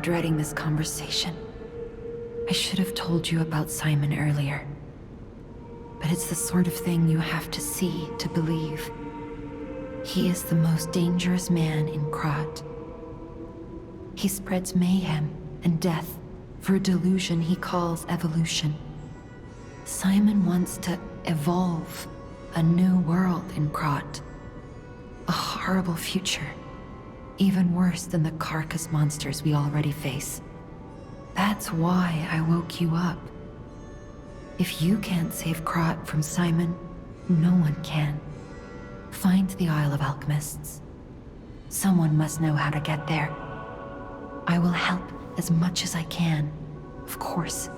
dreading this conversation. I should have told you about Simon earlier. But it's the sort of thing you have to see to believe. He is the most dangerous man in Krat. He spreads mayhem and death for a delusion he calls evolution. Simon wants to evolve a new world in Krat. A horrible future, even worse than the carcass monsters we already face. That's why I woke you up. If you can't save Krat from Simon, no one can. Find the Isle of Alchemists. Someone must know how to get there. I will help as much as I can, of course.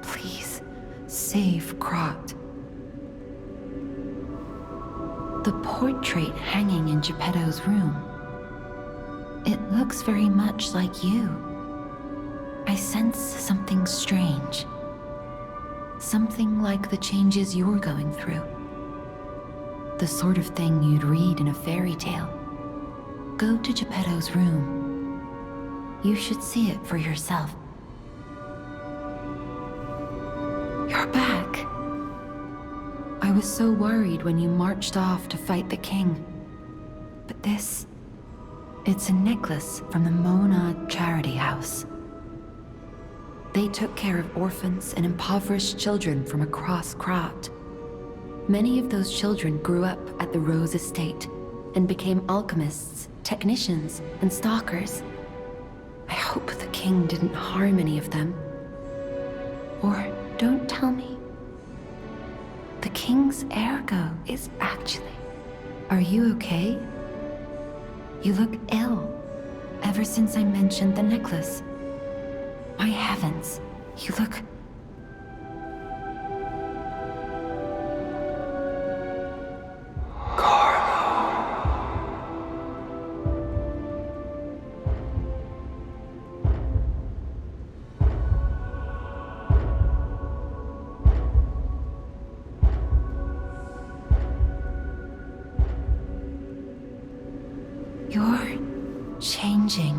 Please, save Krat. The portrait hanging in Geppetto's room. It looks very much like you. I sense something strange. Something like the changes you're going through. The sort of thing you'd read in a fairy tale. Go to Geppetto's room. You should see it for yourself. You're back. I was so worried when you marched off to fight the king. But this... it's a necklace from the Monad Charity House. They took care of orphans and impoverished children from across Krat. Many of those children grew up at the Rose Estate and became alchemists, technicians, and stalkers. I hope the king didn't harm any of them. Or don't tell me. The king's ergo is actually... Are you okay? You look ill, ever since I mentioned the necklace. My heavens, you look... You're changing.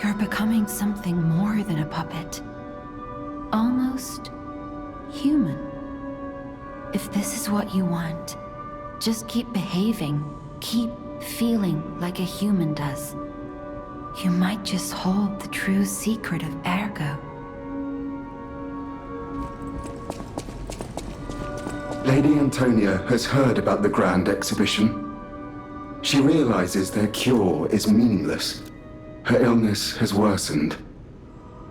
You're becoming something more than a puppet. Almost human. If this is what you want, just keep behaving, keep feeling like a human does. You might just hold the true secret of ergo. Lady Antonia has heard about the grand exhibition. She realizes their cure is meaningless. Her illness has worsened.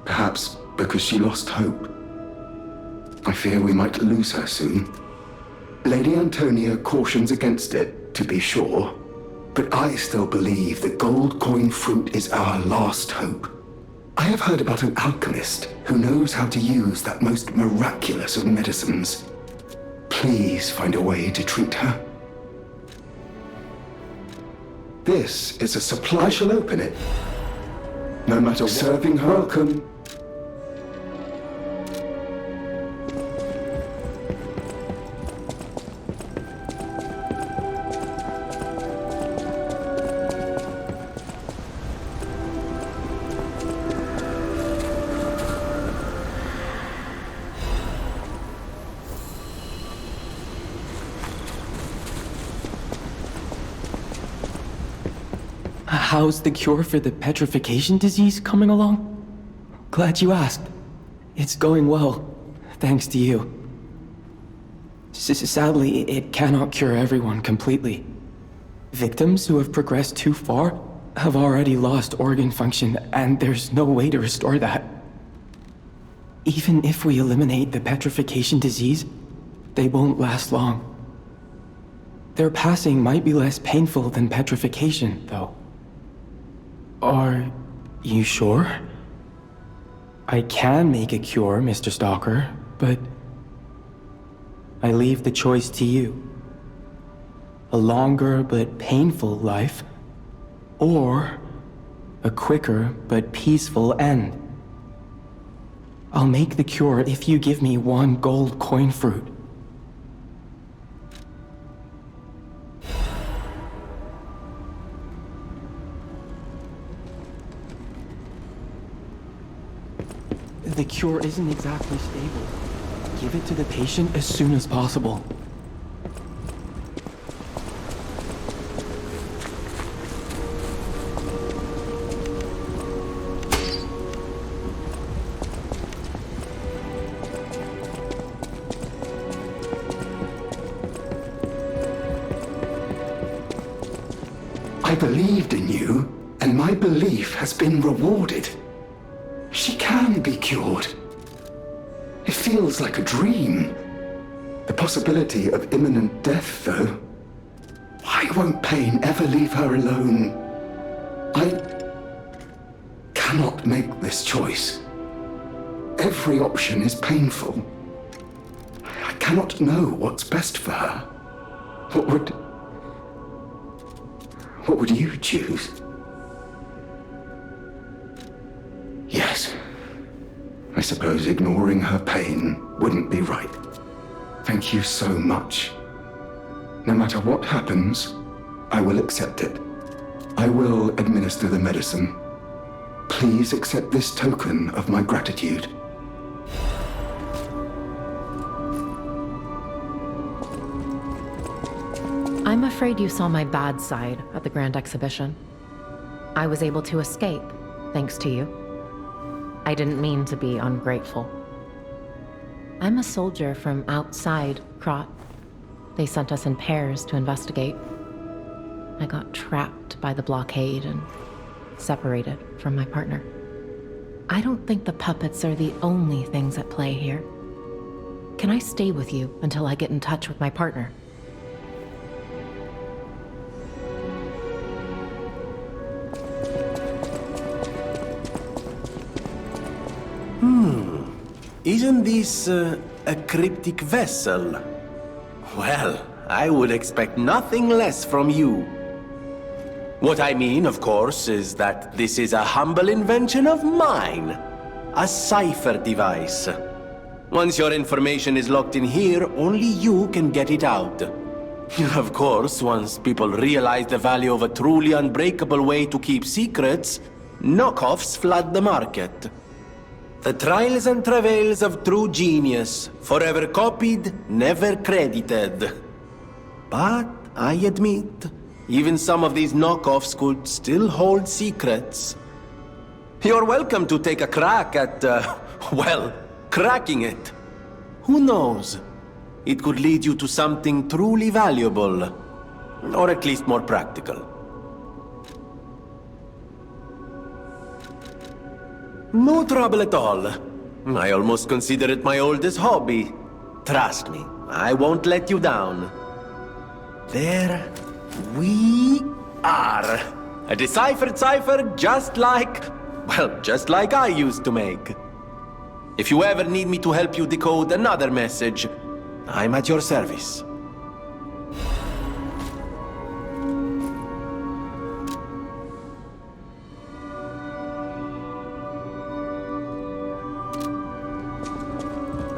Perhaps because she lost hope. I fear we might lose her soon. Lady Antonia cautions against it, to be sure. But I still believe the gold coin fruit is our last hope. I have heard about an alchemist who knows how to use that most miraculous of medicines. Please find a way to treat her. This is a supply. I shall open it. No matter what. Serving her. Welcome. How's the cure for the petrification disease coming along? Glad you asked. It's going well, thanks to you. Sadly, it cannot cure everyone completely. Victims who have progressed too far have already lost organ function, and there's no way to restore that. Even if we eliminate the petrification disease, they won't last long. Their passing might be less painful than petrification, though. Are you sure? I can make a cure, Mr. Stalker, but I leave the choice to you. A longer but painful life, or a quicker but peaceful end. I'll make the cure if you give me one gold coin fruit. The cure isn't exactly stable. Give it to the patient as soon as possible. I believed in you, and my belief has been rewarded. She can be cured. It feels like a dream. The possibility of imminent death, though. Why won't pain ever leave her alone? I cannot make this choice. Every option is painful. I cannot know what's best for her. What would you choose? Yes. I suppose ignoring her pain wouldn't be right. Thank you so much. No matter what happens, I will accept it. I will administer the medicine. Please accept this token of my gratitude. I'm afraid you saw my bad side at the Grand Exhibition. I was able to escape, thanks to you. I didn't mean to be ungrateful. I'm a soldier from outside Krat. They sent us in pairs to investigate. I got trapped by the blockade and separated from my partner. I don't think the puppets are the only things at play here. Can I stay with you until I get in touch with my partner? Isn't this a cryptic vessel? Well, I would expect nothing less from you. What I mean, of course, is that this is a humble invention of mine. A cipher device. Once your information is locked in here, only you can get it out. Of course, once people realize the value of a truly unbreakable way to keep secrets, knockoffs flood the market. The trials and travails of true genius, forever copied, never credited. But I admit, even some of these knockoffs could still hold secrets. You're welcome to take a crack at, well, cracking it. Who knows? It could lead you to something truly valuable, or at least more practical. No trouble at all. I almost consider it my oldest hobby. Trust me, I won't let you down. There we are. A deciphered cipher just like I used to make. If you ever need me to help you decode another message, I'm at your service.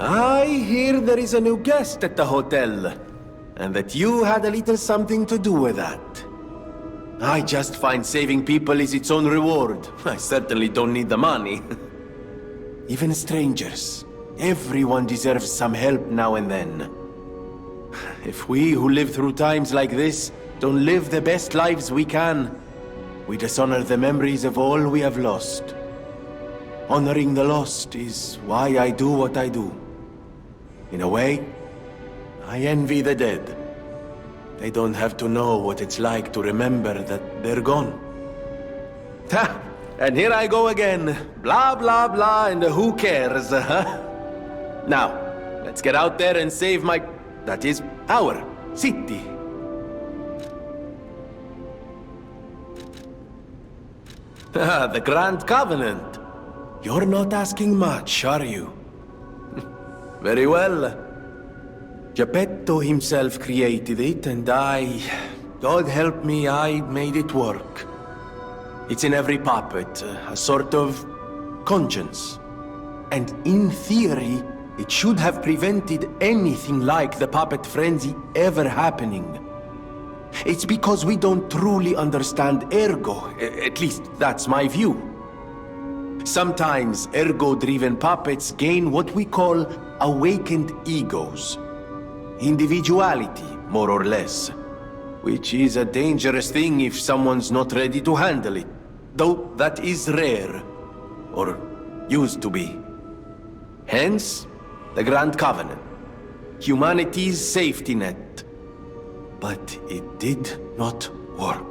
I hear there is a new guest at the hotel, and that you had a little something to do with that. I just find saving people is its own reward. I certainly don't need the money. Even strangers, everyone deserves some help now and then. If we who live through times like this don't live the best lives we can, we dishonor the memories of all we have lost. Honoring the lost is why I do what I do. In a way, I envy the dead. They don't have to know what it's like to remember that they're gone. Ha! And here I go again. Blah, blah, blah, and who cares, huh? Now, let's get out there and save that is, our city. Ah, the Grand Covenant. You're not asking much, are you? Very well. Geppetto himself created it, and God help me, I made it work. It's in every puppet, a sort of conscience. And in theory, it should have prevented anything like the puppet frenzy ever happening. It's because we don't truly understand ergo, at least that's my view. Sometimes ergo-driven puppets gain what we call awakened egos. Individuality, more or less. Which is a dangerous thing if someone's not ready to handle it. Though that is rare. Or used to be. Hence, the Grand Covenant. Humanity's safety net. But it did not work.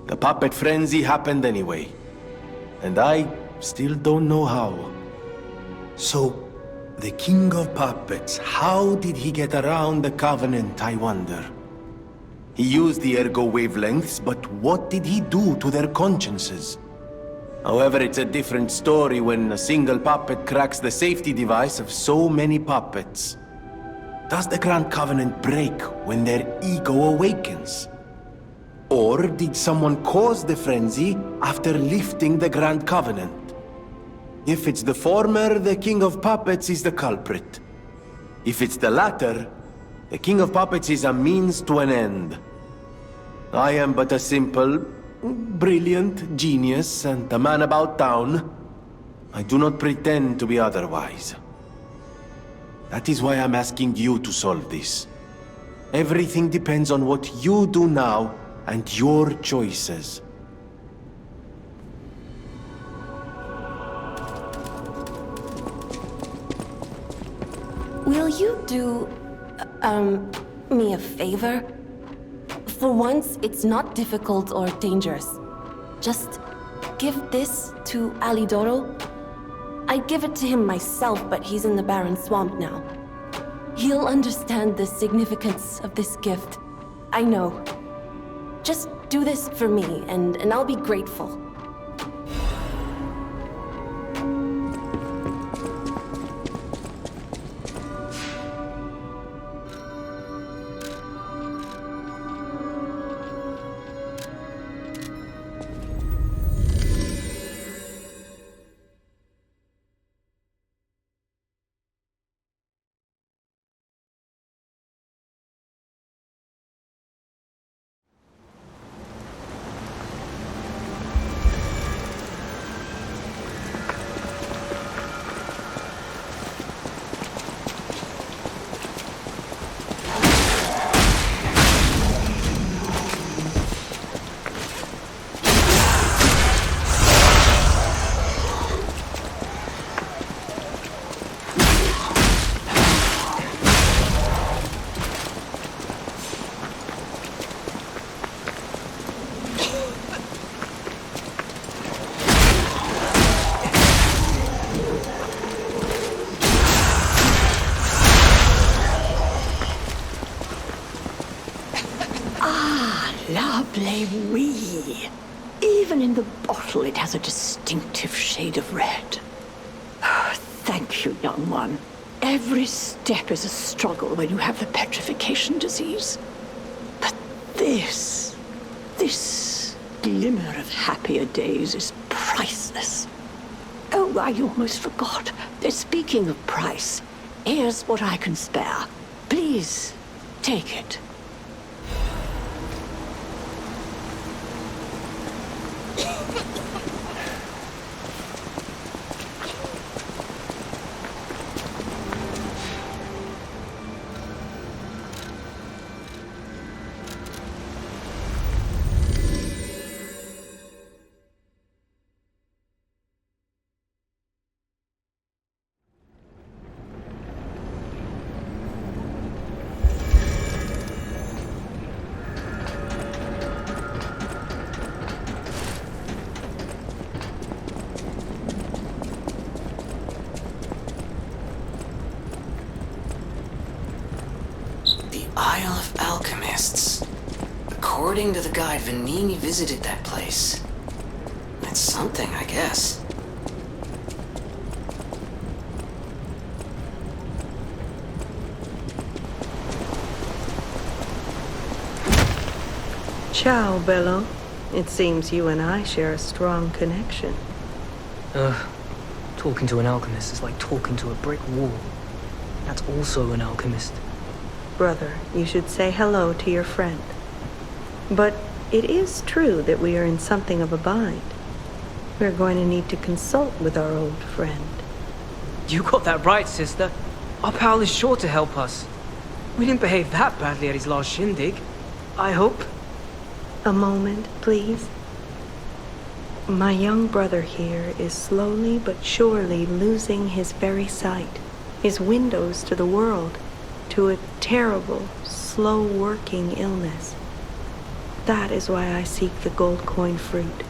The puppet frenzy happened anyway. And I still don't know how. So, the King of Puppets, how did he get around the Covenant, I wonder? He used the ergo wavelengths, but what did he do to their consciences? However, it's a different story when a single puppet cracks the safety device of so many puppets. Does the Grand Covenant break when their ego awakens? Or did someone cause the frenzy after lifting the Grand Covenant? If it's the former, the King of Puppets is the culprit. If it's the latter, the King of Puppets is a means to an end. I am but a simple, brilliant genius and a man about town. I do not pretend to be otherwise. That is why I'm asking you to solve this. Everything depends on what you do now and your choices. Will you do, me a favor? For once, it's not difficult or dangerous. Just give this to Alidoro. I'd give it to him myself, but he's in the Barren Swamp now. He'll understand the significance of this gift. I know. Just do this for me, and I'll be grateful. Lovely wee. Even in the bottle it has a distinctive shade of red. Oh, thank you, young one. Every step is a struggle when you have the petrification disease. But this glimmer of happier days is priceless. Oh, I almost forgot. Speaking of price, here's what I can spare. Please, take it. Isle of Alchemists. According to the guide, Vanini visited that place. It's something, I guess. Ciao, Bello. It seems you and I share a strong connection. Talking to an alchemist is like talking to a brick wall. That's also an alchemist. Brother, you should say hello to your friend. But it is true that we are in something of a bind. we're going to need to consult with our old friend. You got that right, sister. Our pal is sure to help us. We didn't behave that badly at his last shindig. I hope. A moment, please. My young brother here is slowly but surely losing his very sight, his windows to the world, to a terrible, slow-working illness. That is why I seek the gold coin fruit.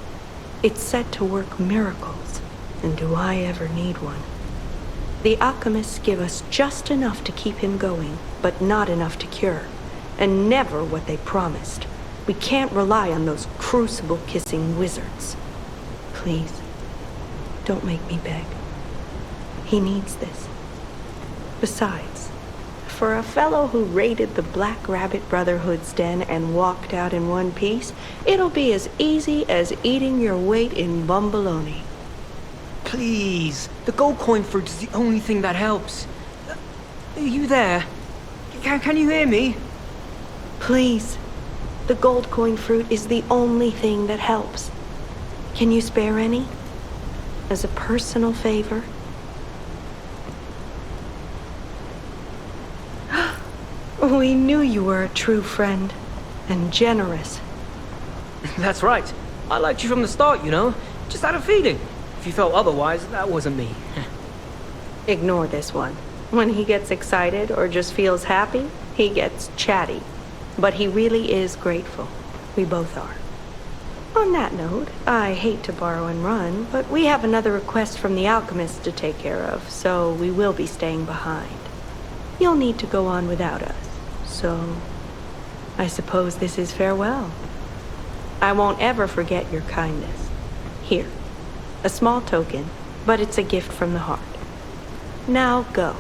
It's said to work miracles, and do I ever need one? The alchemists give us just enough to keep him going, but not enough to cure, and never what they promised. We can't rely on those crucible-kissing wizards. Please, don't make me beg. He needs this. Besides, for a fellow who raided the Black Rabbit Brotherhood's den and walked out in one piece, it'll be as easy as eating your weight in bumbaloni. Please, the gold coin fruit is the only thing that helps. Are you there? Can you hear me? Please, the gold coin fruit is the only thing that helps. Can you spare any? As a personal favor? We knew you were a true friend, and generous. That's right. I liked you from the start, you know. Just had a feeling. If you felt otherwise, that wasn't me. Ignore this one. When he gets excited or just feels happy, he gets chatty. But he really is grateful. We both are. On that note, I hate to borrow and run, but we have another request from the alchemists to take care of, so we will be staying behind. You'll need to go on without us, so I suppose this is farewell. I won't ever forget your kindness. Here, a small token, but it's a gift from the heart. Now go.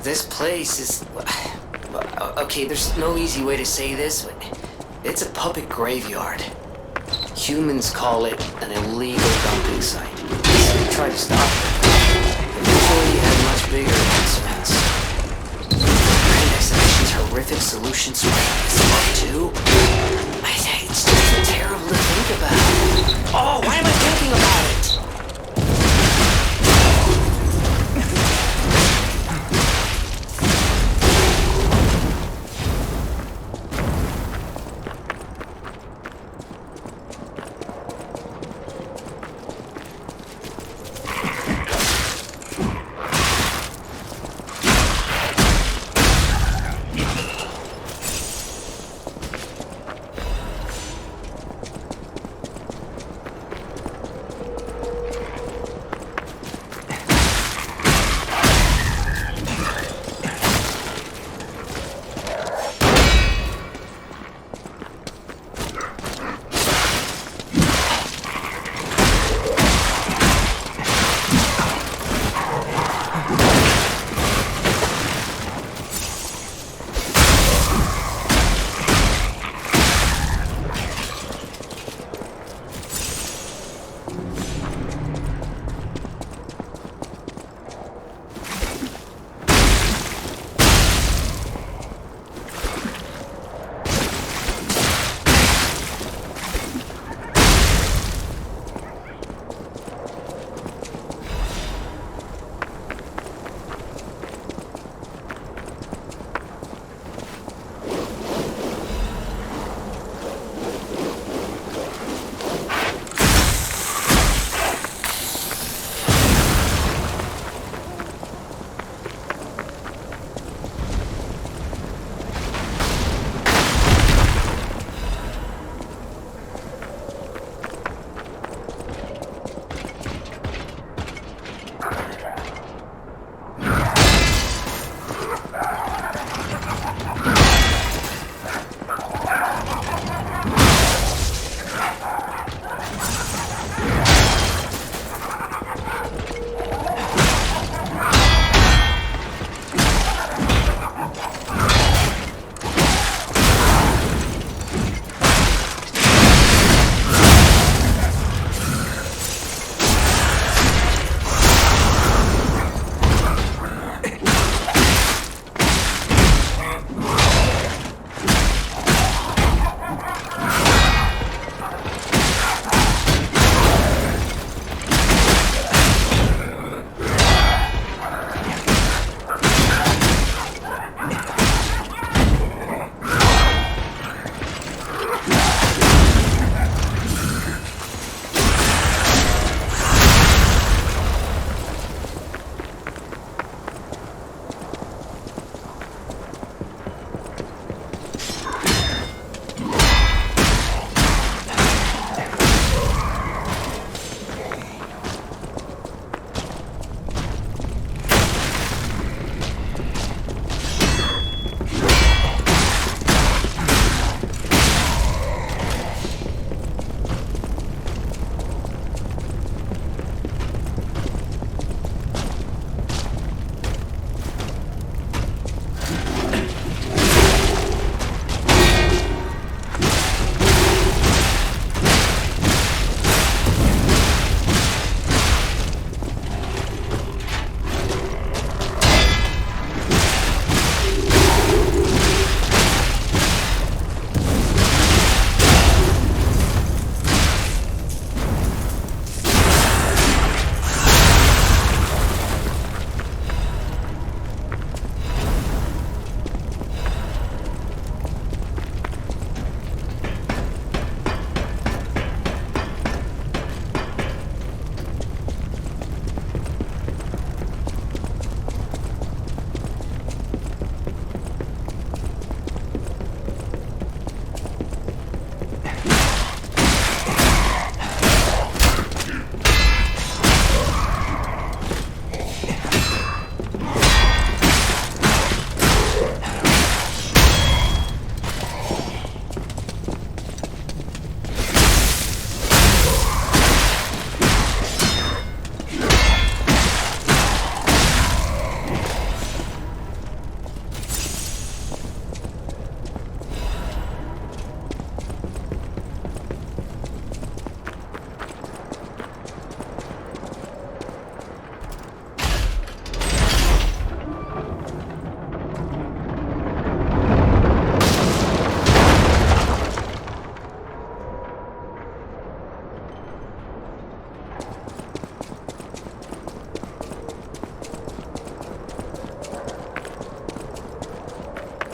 this place is... Okay, there's no easy way to say this, but it's a puppet graveyard. Humans call it an illegal dumping site. So we tried to stop it. Eventually, you had much bigger concerns. Grand Exhibition's horrific solution spread is up too. It's just terrible to think about. Oh, why am I thinking about it?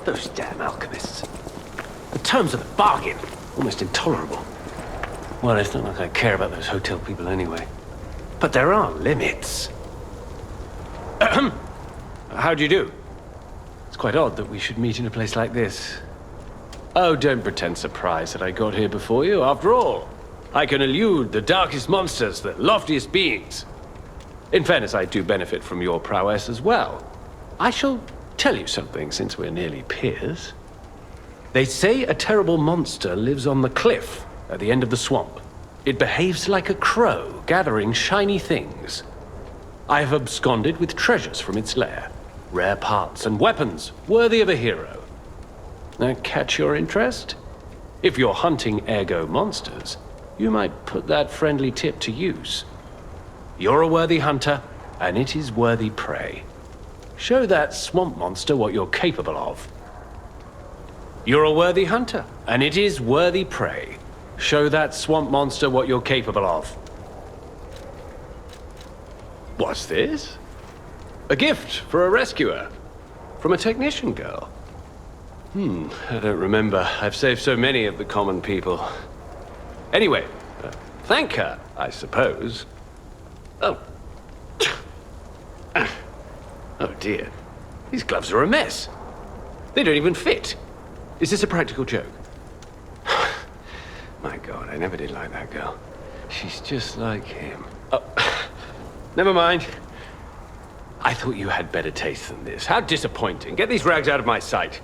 Those damn alchemists. The terms of the bargain, almost intolerable. Well, it's not like I care about those hotel people anyway. But there are limits. How do you do? It's quite odd that we should meet in a place like this. Oh, don't pretend surprised that I got here before you. After all, I can elude the darkest monsters, the loftiest beings. In fairness, I do benefit from your prowess as well. I shall tell you something, since we're nearly peers. They say a terrible monster lives on the cliff at the end of the swamp. It behaves like a crow, gathering shiny things. I have absconded with treasures from its lair, rare parts and weapons worthy of a hero. That catch your interest? If you're hunting ergo monsters, you might put that friendly tip to use. You're a worthy hunter, and it is worthy prey. Show that swamp monster what you're capable of. You're a worthy hunter, and it is worthy prey. Show that swamp monster what you're capable of. What's this? A gift for a rescuer. From a technician girl. I don't remember. I've saved so many of the common people. Anyway, thank her, I suppose. Oh. Oh dear. These gloves are a mess. They don't even fit. Is this a practical joke? My God, I never did like that girl. She's just like him. Oh, never mind. I thought you had better taste than this. How disappointing. Get these rags out of my sight.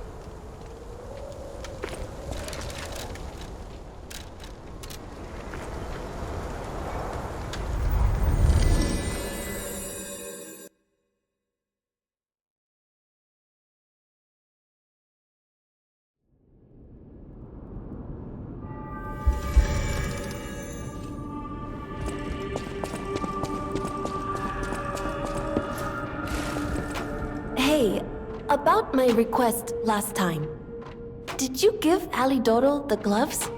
Hey, about my request last time. Did you give Alidoro the gloves?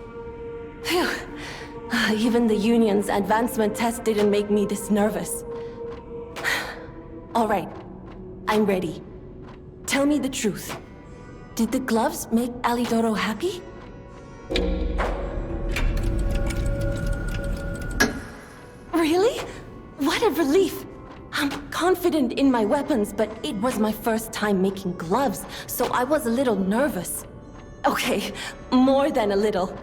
Phew. Even the Union's advancement test didn't make me this nervous. All right, I'm ready. Tell me the truth. Did the gloves make Alidoro happy? Really? What a relief! I'm confident in my weapons, but it was my first time making gloves, so I was a little nervous. Okay, more than a little.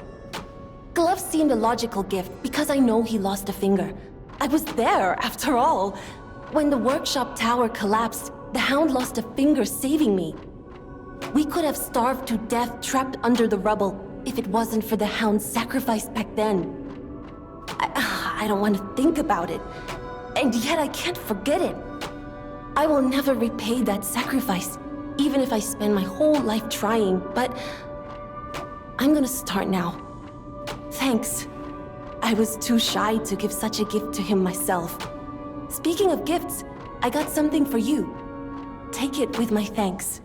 Gloves seemed a logical gift because I know he lost a finger. I was there, after all. When the workshop tower collapsed, the Hound lost a finger saving me. We could have starved to death trapped under the rubble if it wasn't for the Hound's sacrifice back then. I don't want to think about it. And yet I can't forget it. I will never repay that sacrifice, even if I spend my whole life trying, but I'm gonna start now. Thanks. I was too shy to give such a gift to him myself. Speaking of gifts, I got something for you. Take it with my thanks.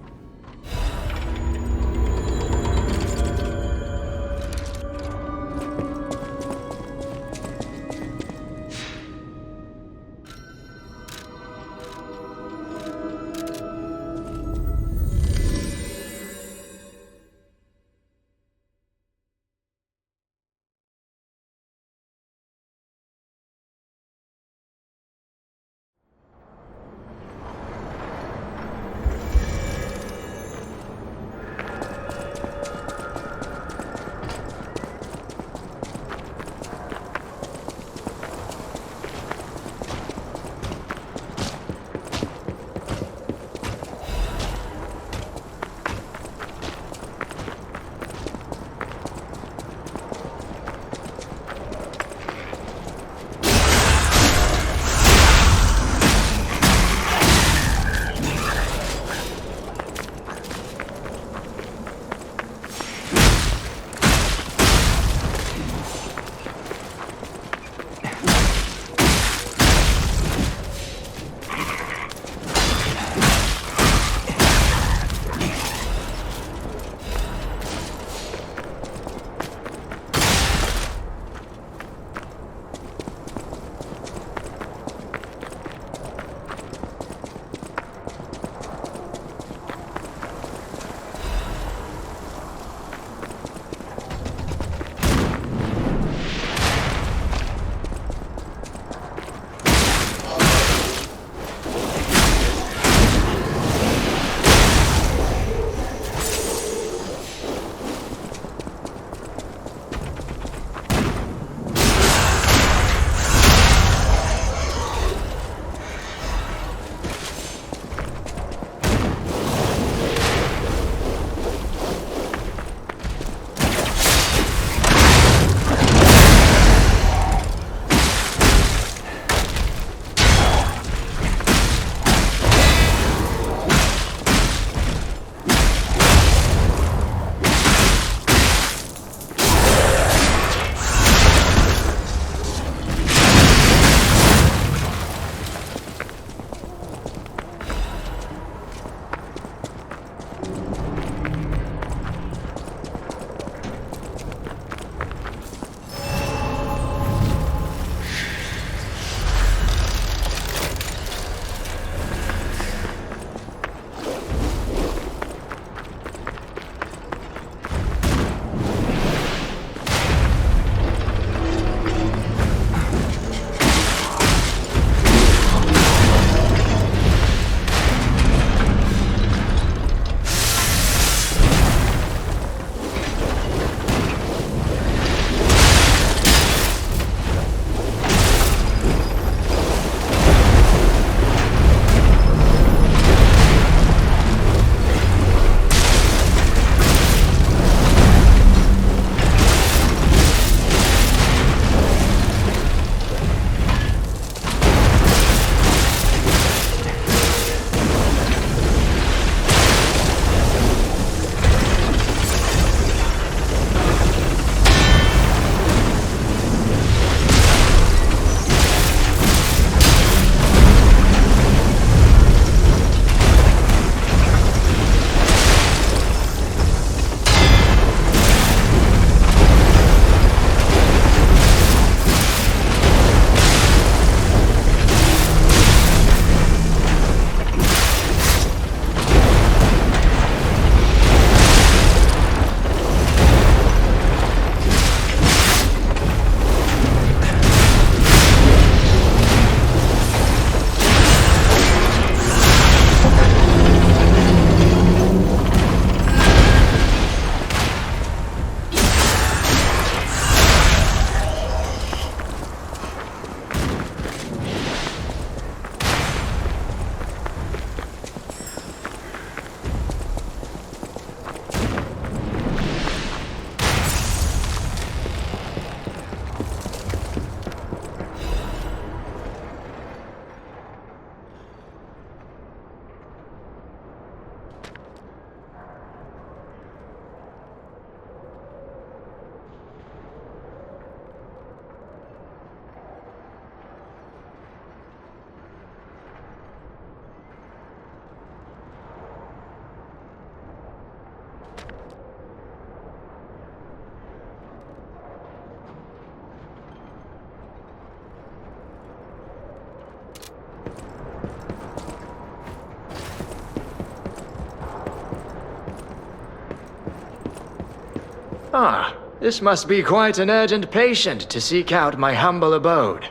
Ah, this must be quite an urgent patient to seek out my humble abode.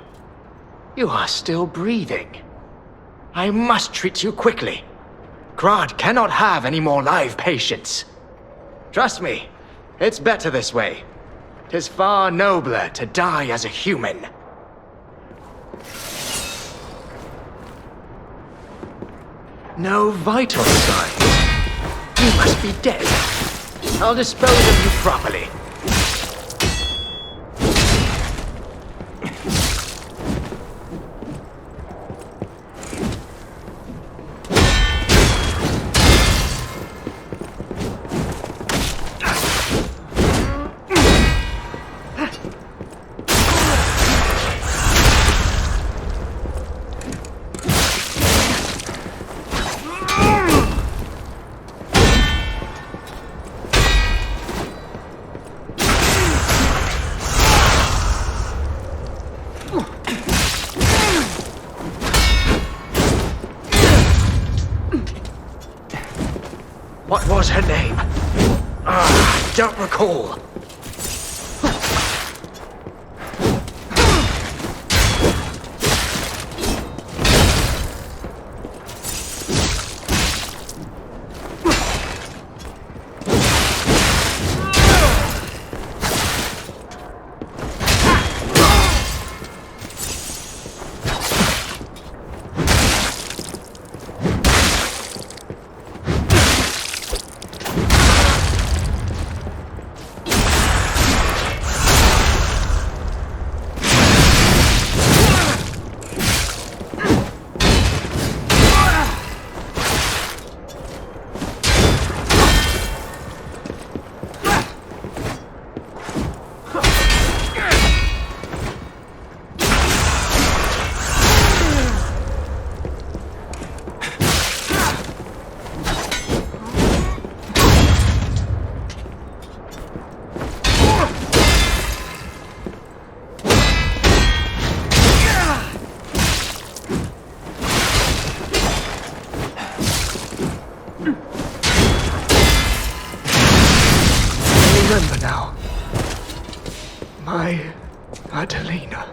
You are still breathing. I must treat you quickly. Krat cannot have any more live patients. Trust me, it's better this way. 'Tis far nobler to die as a human. No vital signs. You must be dead. I'll dispose of you properly. What was her name? Don't recall. Remember now. My Adelina.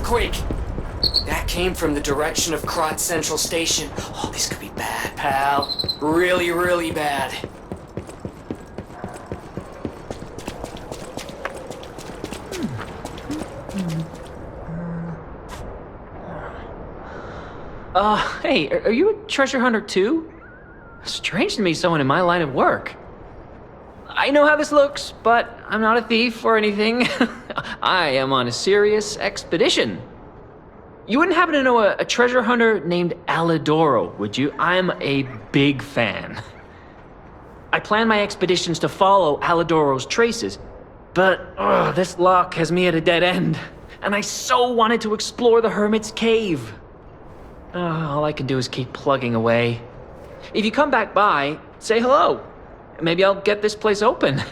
earthquake! That came from the direction of Krat Central Station. Oh, this could be bad, pal. Really, really bad. Hey, are you a treasure hunter too? Strange to me, someone in my line of work. I know how this looks, but I'm not a thief or anything. I am on a serious expedition. You wouldn't happen to know a treasure hunter named Alidoro, would you? I'm a big fan. I plan my expeditions to follow Alidoro's traces, but this lock has me at a dead end, and I so wanted to explore the Hermit's Cave. All I can do is keep plugging away. If you come back by, say hello. Maybe I'll get this place open.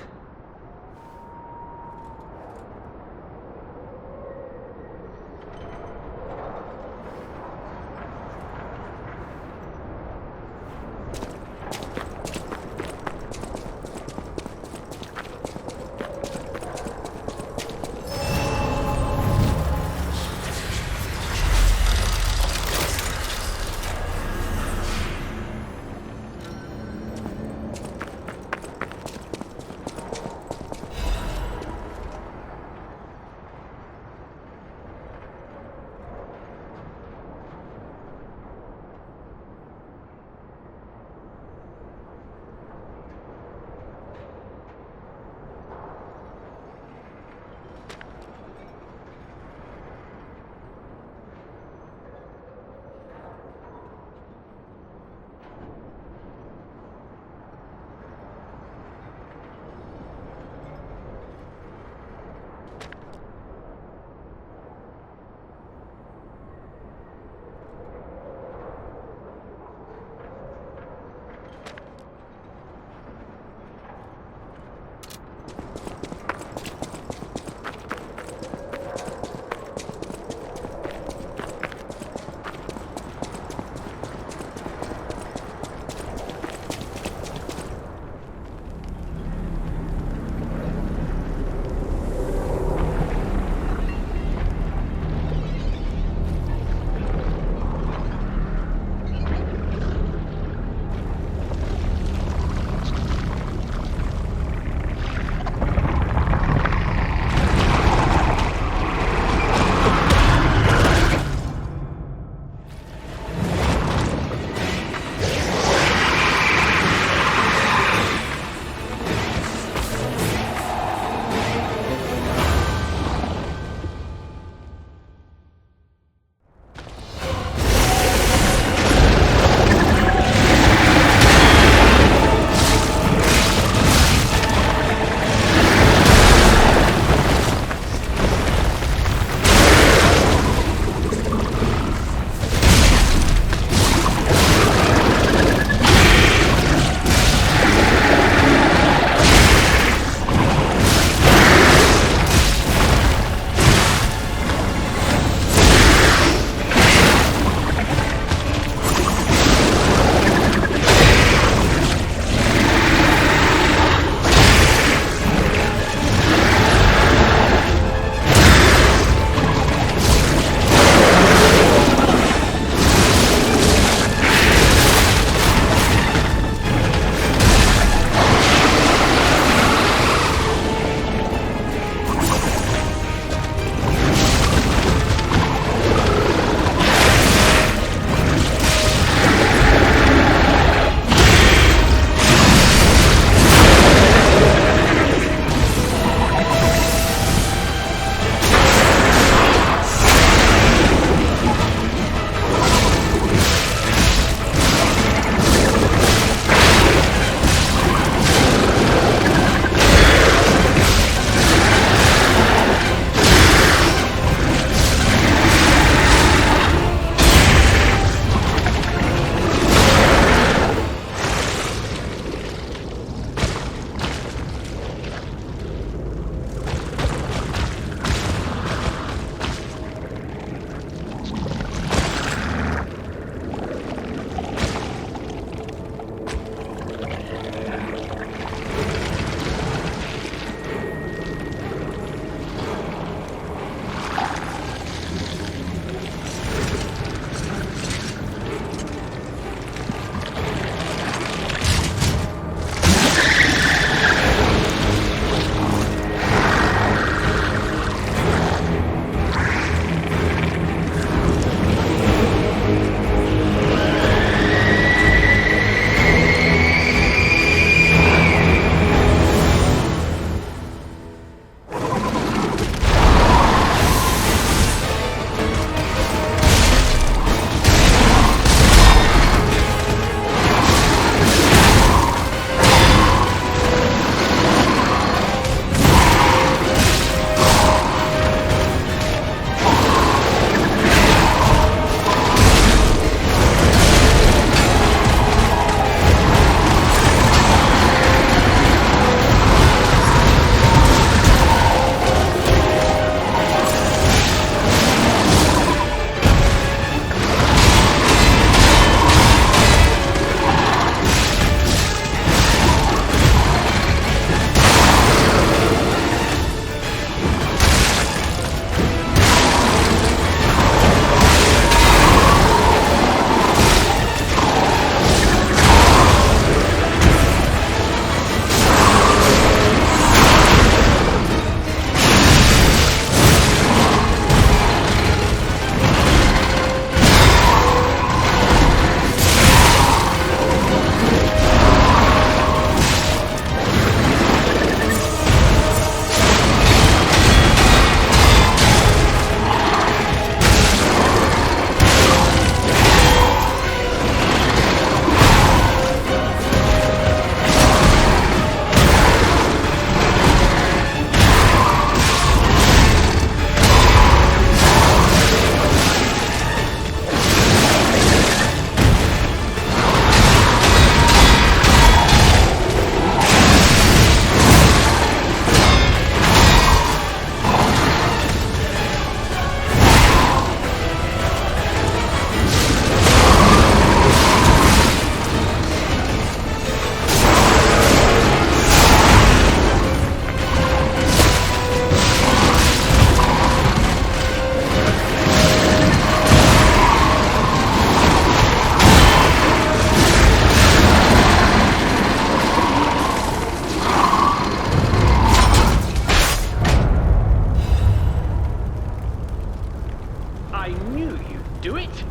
do it?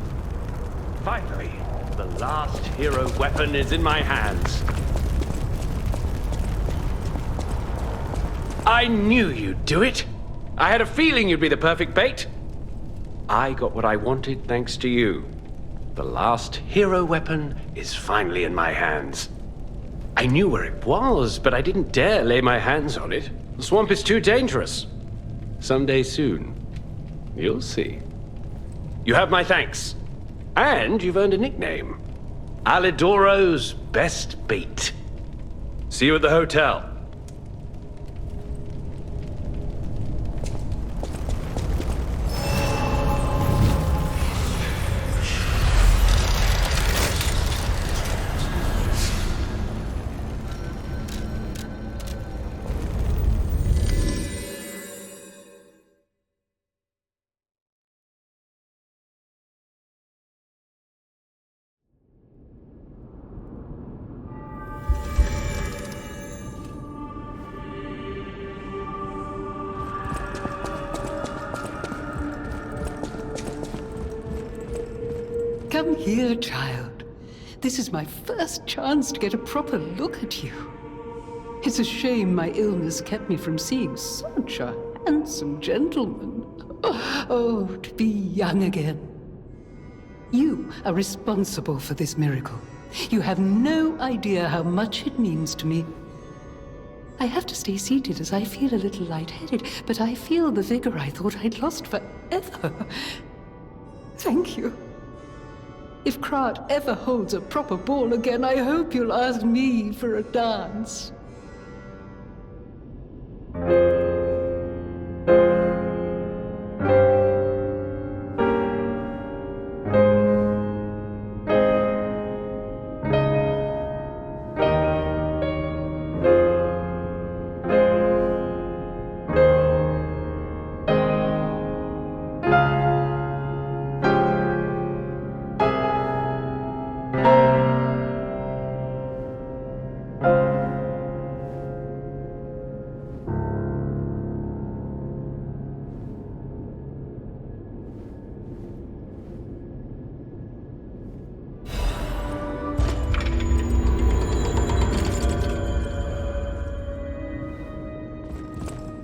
Finally, the last hero weapon is in my hands. I knew you'd do it. I had a feeling you'd be the perfect bait. I got what I wanted thanks to you. The last hero weapon is finally in my hands. I knew where it was, but I didn't dare lay my hands on it. The swamp is too dangerous. Someday soon, you'll see. You have my thanks. And you've earned a nickname. Alidoro's best bait. See you at the hotel. Come here, child. This is my first chance to get a proper look at you. It's a shame my illness kept me from seeing such a handsome gentleman. Oh, to be young again. You are responsible for this miracle. You have no idea how much it means to me. I have to stay seated as I feel a little lightheaded, but I feel the vigor I thought I'd lost forever. Thank you. If Krat ever holds a proper ball again, I hope you'll ask me for a dance.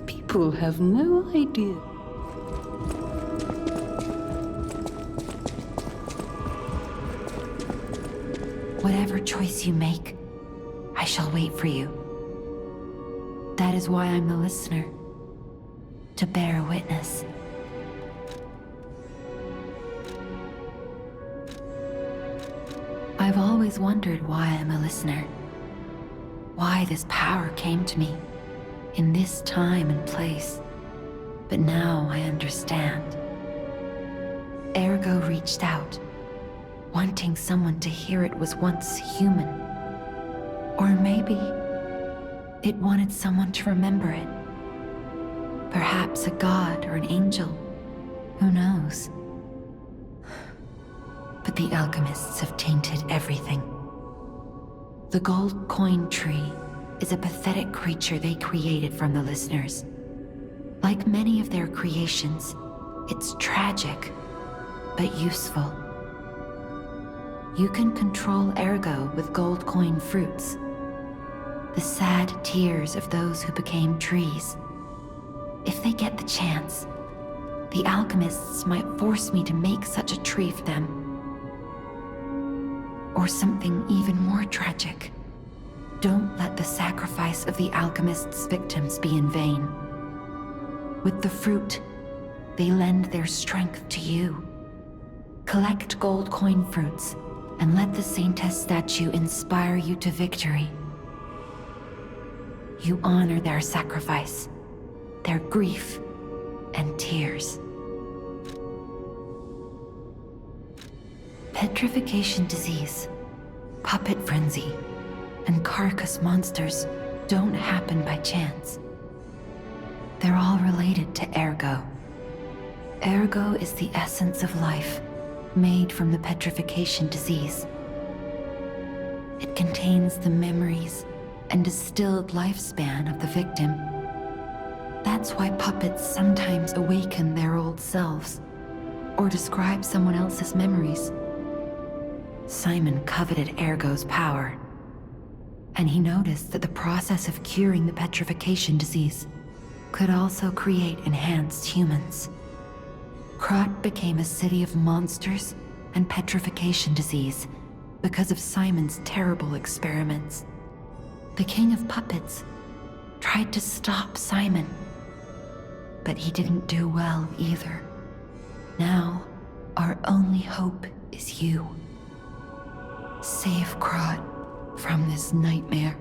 People have no idea. Whatever choice you make, I shall wait for you. That is why I'm the listener. To bear witness. I've always wondered why I'm a listener. Why this power came to me. In this time and place. But now I understand. Ergo reached out, wanting someone to hear it was once human. Or maybe it wanted someone to remember it. Perhaps a god or an angel. Who knows? But the alchemists have tainted everything. The gold coin tree is a pathetic creature they created from the listeners. Like many of their creations, it's tragic, but useful. You can control Ergo with gold coin fruits. The sad tears of those who became trees. If they get the chance, the alchemists might force me to make such a tree for them. Or something even more tragic. Don't let the sacrifice of the alchemists' victims be in vain. With the fruit, they lend their strength to you. Collect gold coin fruits, and let the Saintess statue inspire you to victory. You honor their sacrifice, their grief, and tears. Petrification disease, puppet frenzy, and carcass monsters don't happen by chance. They're all related to Ergo. Ergo is the essence of life, made from the petrification disease. It contains the memories and distilled lifespan of the victim. That's why puppets sometimes awaken their old selves, or describe someone else's memories. Simon coveted Ergo's power, and he noticed that the process of curing the petrification disease could also create enhanced humans. Krat became a city of monsters and petrification disease because of Simon's terrible experiments. The King of Puppets tried to stop Simon, but he didn't do well either. Now, our only hope is you. Save Krat from this nightmare.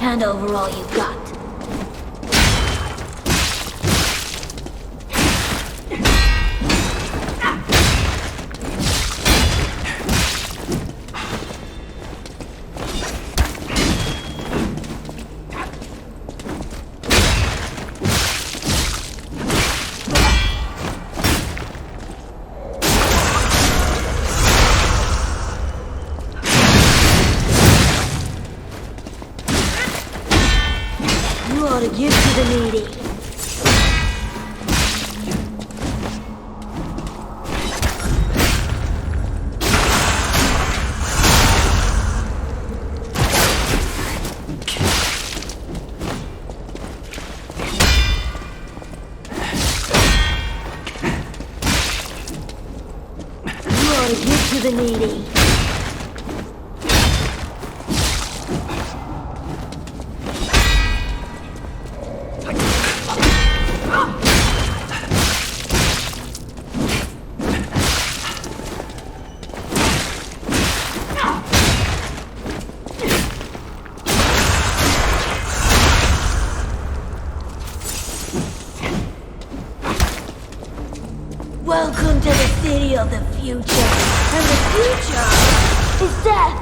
Hand over all you've got. You ought to give to the needy. You ought to give to the needy. Welcome to the city of the future, and the future is death!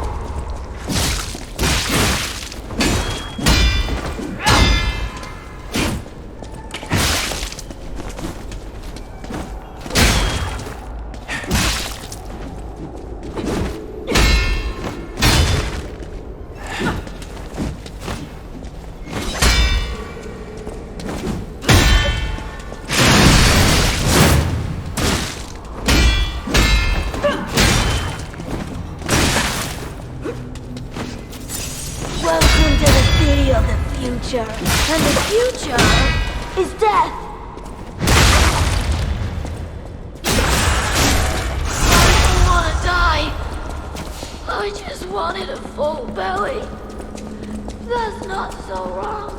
Welcome to the city of the future, and the future is death! I don't want to die. I just wanted a full belly. That's not so wrong.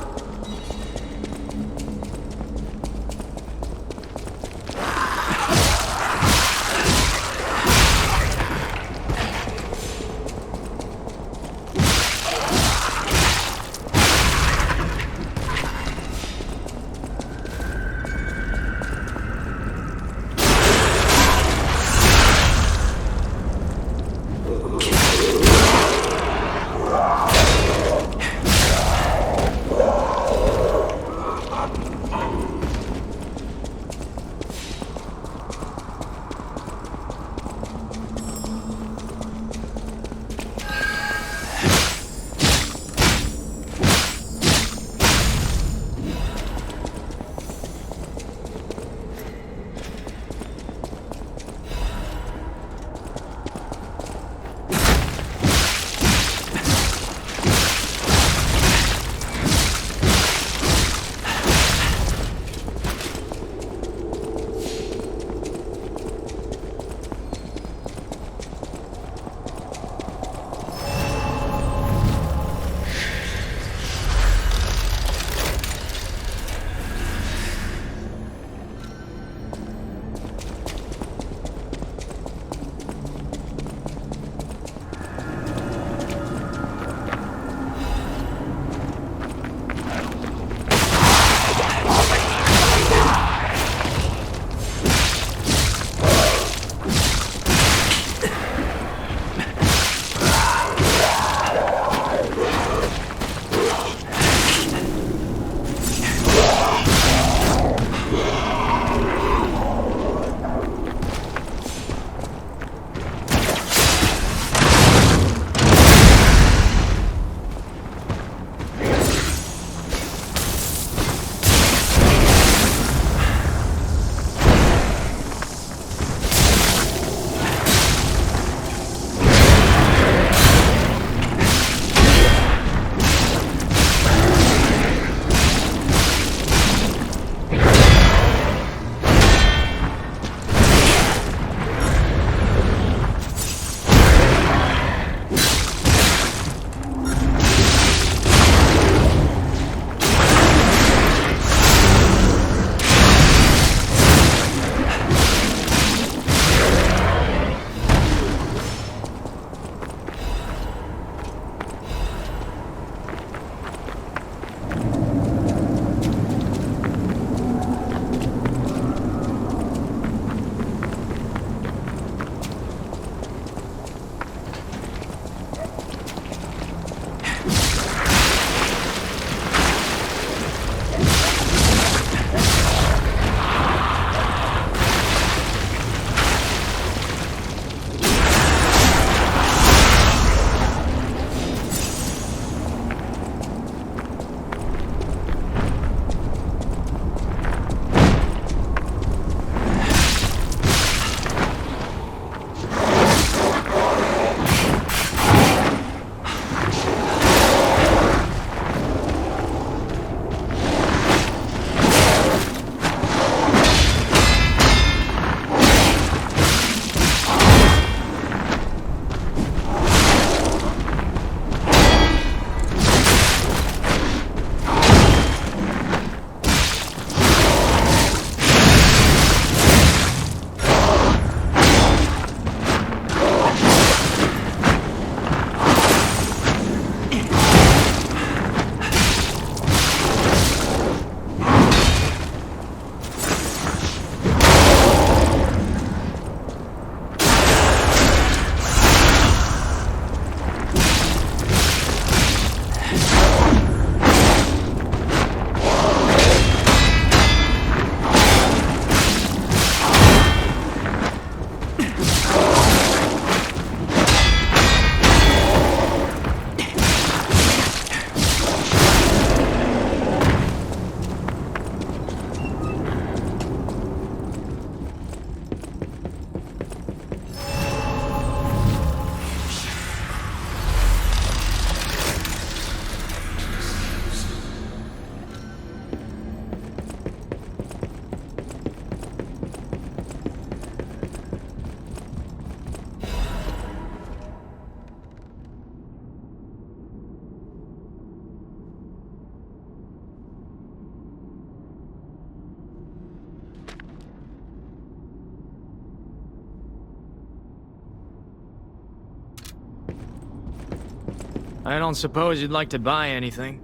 I don't suppose you'd like to buy anything?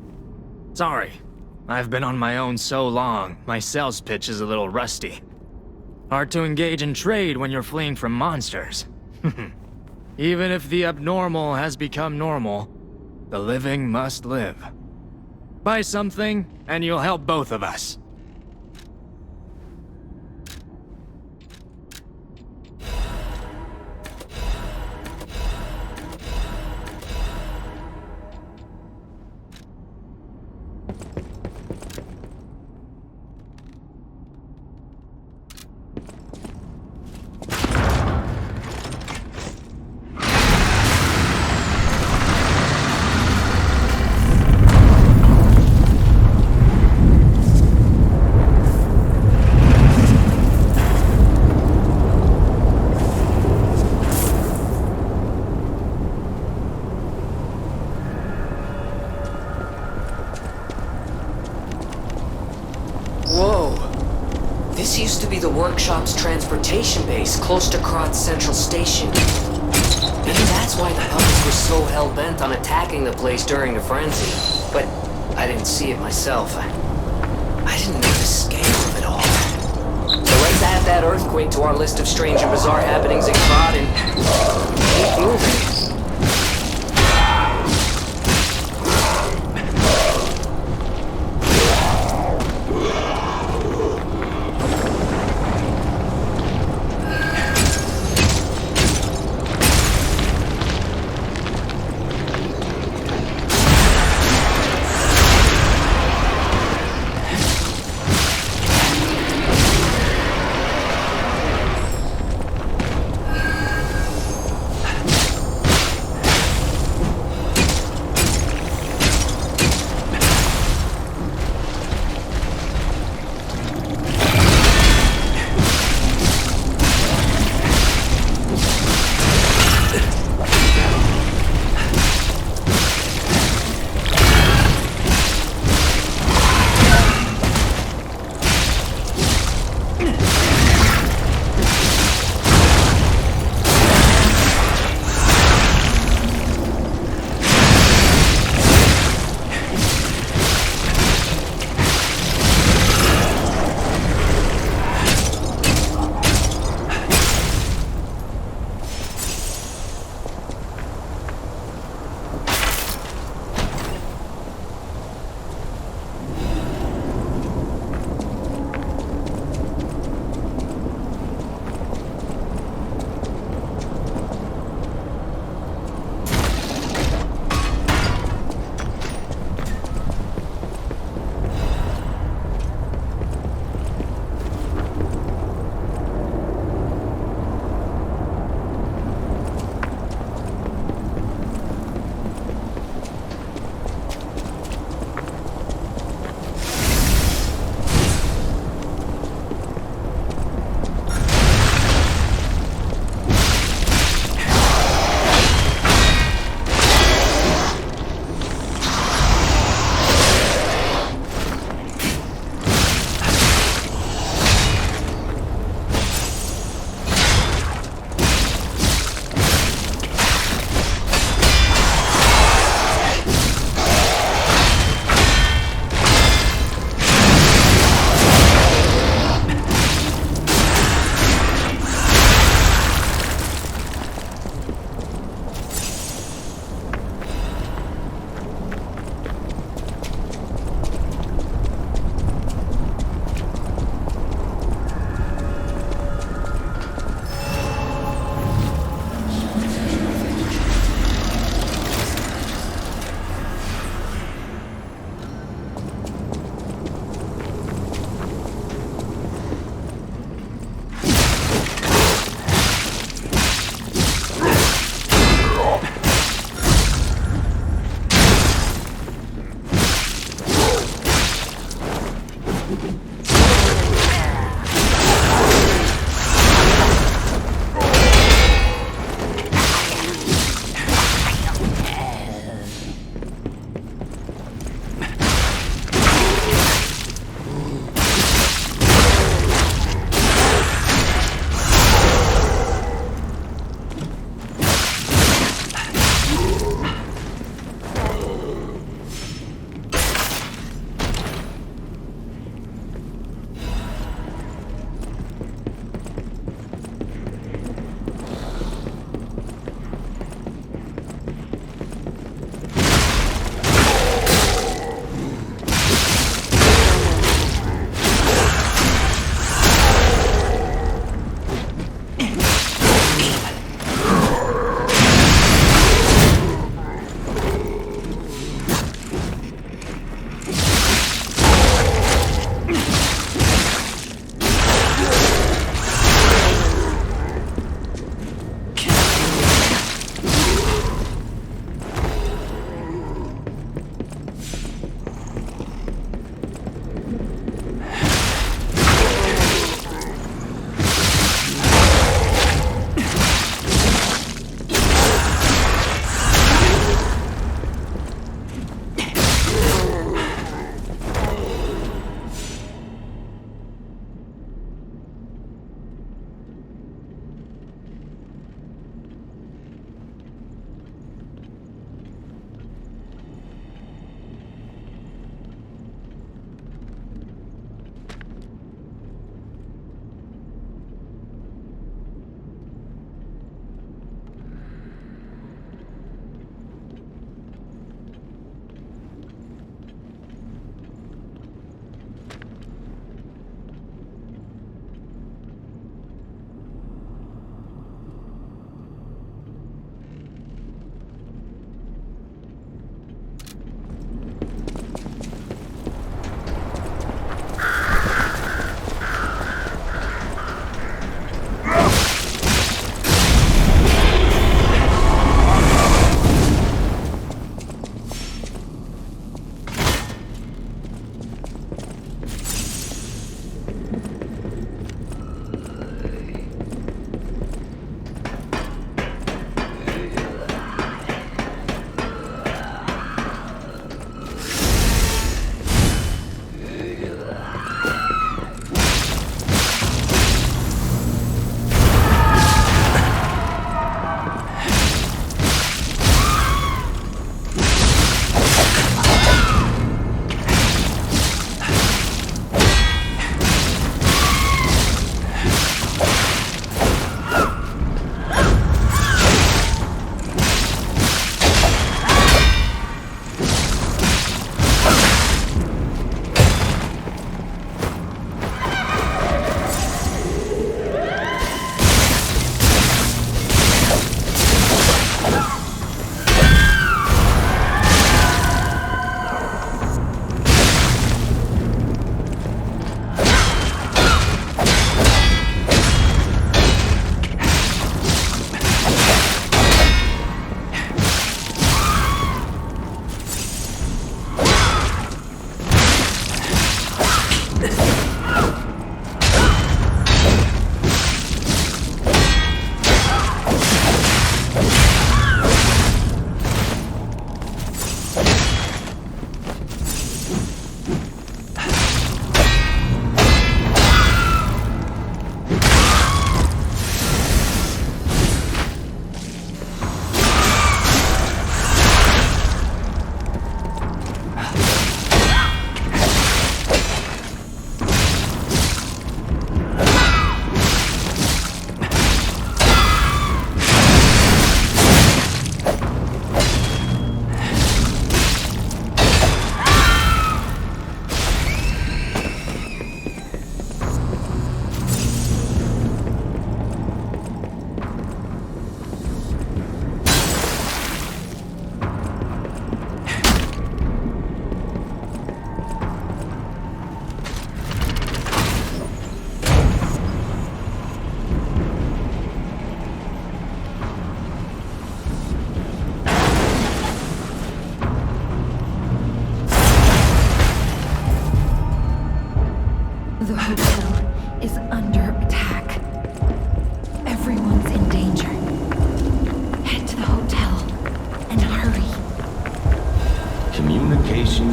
Sorry. I've been on my own so long, my sales pitch is a little rusty. Hard to engage in trade when you're fleeing from monsters. Even if the abnormal has become normal, the living must live. Buy something, and you'll help both of us. This used to be the workshop's transportation base, close to Krat's central station. Maybe that's why the puppets were so hell-bent on attacking the place during the frenzy. But I didn't see it myself. I didn't know the scale of it all. So let's add that earthquake to our list of strange and bizarre happenings in Krat and keep moving.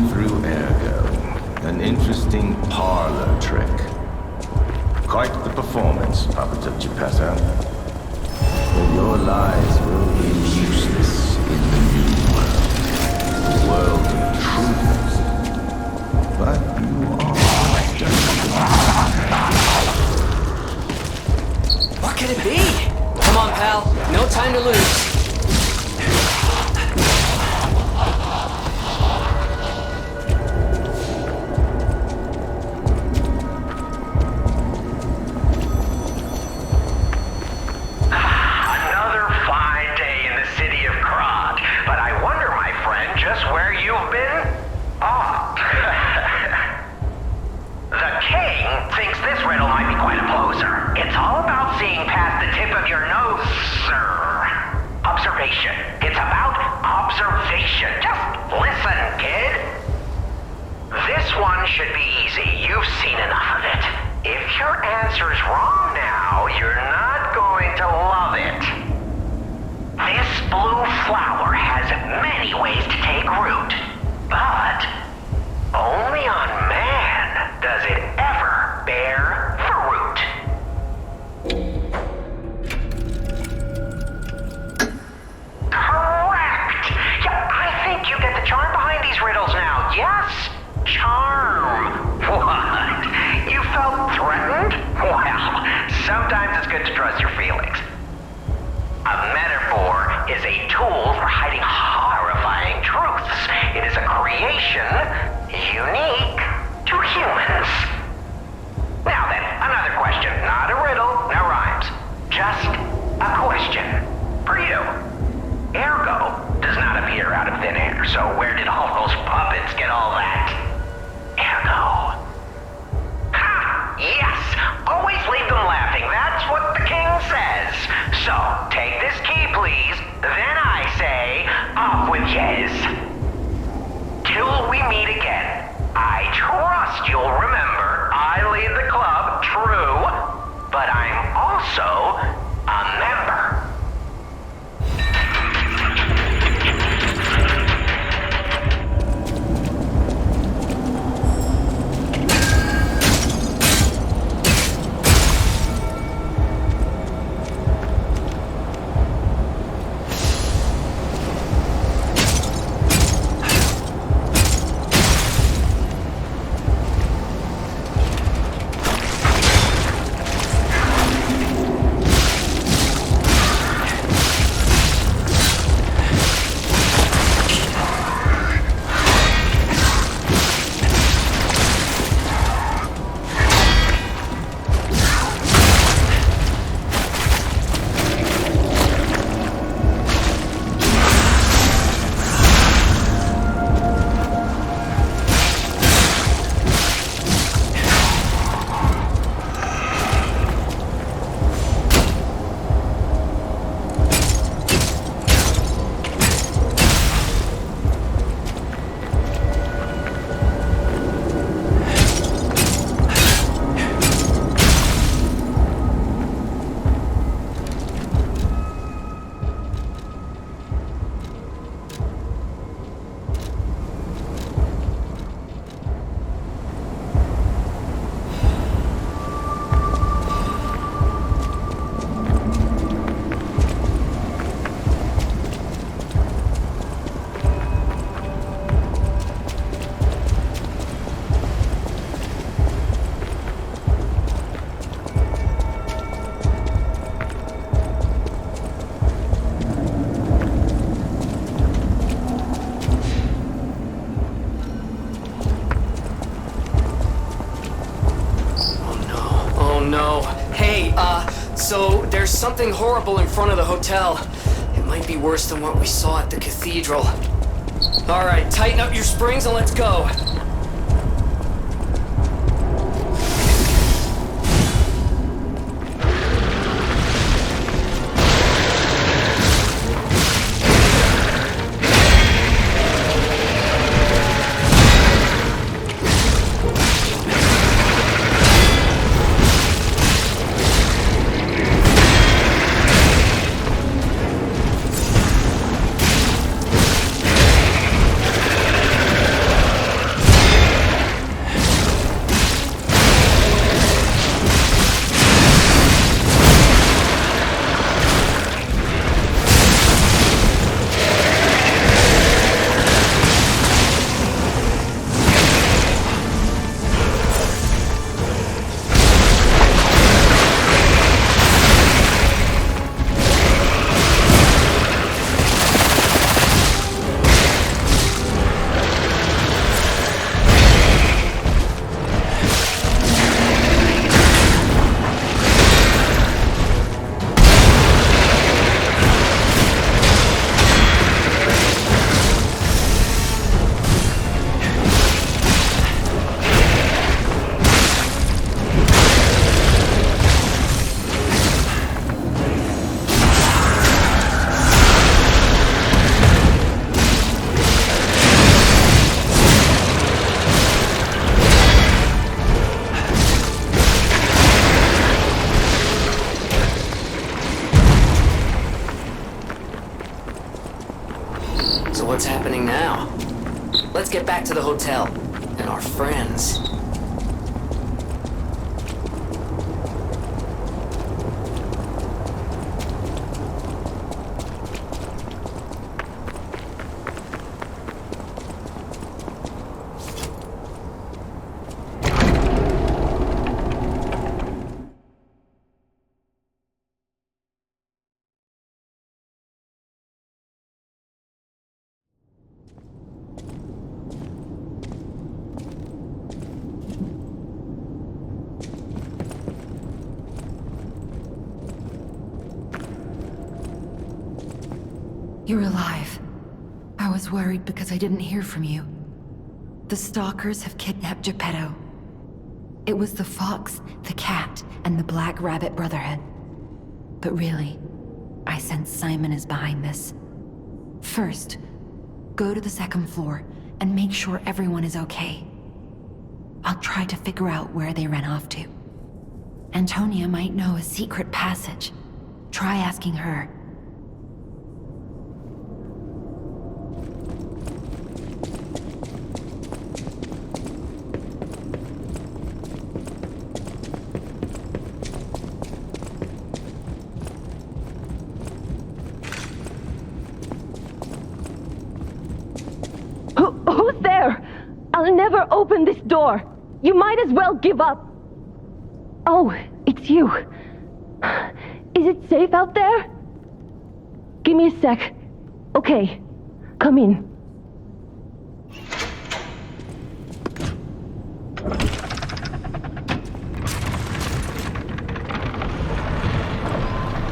see-through ergo. An interesting parlor trick. Quite the performance, Puppet of Geppetto. But your lies will be useless in the new world. The world of truth. But you are What could it be? Come on, pal. No time to lose. Another fine day in the city of Krat. But I wonder, my friend, just where you've been? Oh. The king thinks this riddle might be quite a poser. It's all about seeing past the tip of your nose, sir. Observation. It's about observation. Just listen, kid. This one should be easy. You've seen enough of it. If your answer's wrong now, you're not going to love it. This blue flower has many ways to take root, but only on man does it ever bear fruit. Correct! Yeah, I think you get the charm behind these riddles now. Yes? Charm. What? You felt threatened? Well, sometimes it's good to trust your feelings. A metaphor is a tool for hiding horrifying truths. It is a creation unique to humans. Now then, another question. Not a riddle, no rhymes. Just a question for you. Ergo does not appear out of thin air, so where did all those puppets get all that? Ergo. Ha! Yes! Always leave them laughing. That's what the king says. So, take this key, please. Then I say, off with yes. Till we meet again. I trust you'll remember I lead the club, true, but I'm also a member. So there's something horrible in front of the hotel. It might be worse than what we saw at the cathedral. All right, tighten up your springs and let's go. to the hotel. And our friends. You're alive. I was worried because I didn't hear from you. The stalkers have kidnapped Geppetto. It was the fox, the cat, and the Black Rabbit Brotherhood. But really, I sense Simon is behind this. First, go to the second floor and make sure everyone is okay. I'll try to figure out where they ran off to. Antonia might know a secret passage. Try asking her. Who's there? I'll never open this door. You might as well give up. Oh, it's you. Is it safe out there? Give me a sec. Okay, come in.